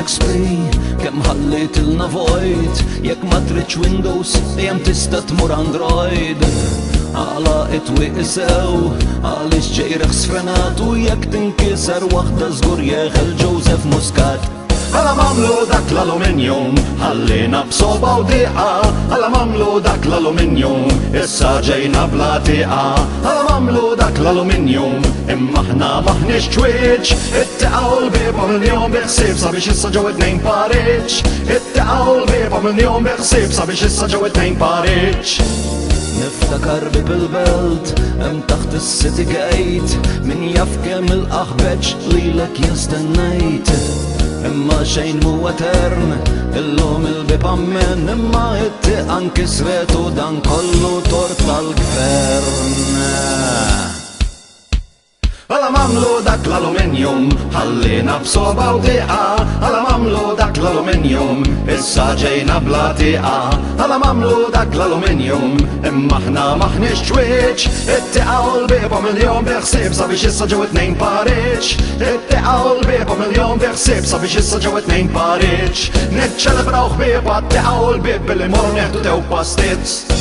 XP kem ħallit il-navojt jekk ma tridx Windows jem tista' tmur Android. Għala it-twiq isew għaliex ġejreħ sfrenatu jekk tinkiser waħda żgur jeħel Joseph Muscat. Għala mamlu dak l-aluminium ħallina b'soba u tieqa. Għala mamlu dak l-aluminium issa ġejna bla tieqa. Għala mamlu dak l-aluminium imma ħna maħniex ċwieċ. It-tieqa u l-biba mill-jom biħsib sabiex issa ġew it-tnejn pariċ. It-tieqa u l-biba mill-jom biħsib sabiex issa ġew it-tnejn pariċ. Niftakar bil-belt hemm taħt is-city gate min jaf kemm il-qaħbeġ lilek jistennejt. Imma xejn mu etern, illum il-bib ammen, imma it-tieqa nkisret u dan kollu tort tal-gvern. Għala mamlu dak l-aluminium ħallina b'soba u tieqa. Għala mamlu dak l-aluminium issa ġejna bla tieqa. Għala mamlu dak l-aluminium imma ħna maħniex ċwieċ. It-tieqa u l-biba mill-jom biħsib sabiex issa ġew it-tnejn pariċ. It-tieqa u l-biba mill-jom biħsib sabiex issa ġew it-tnejn pariċ. Niċċelebraw ħbieba t-tieqa u l-bib billi morru neħdu tew pastizz.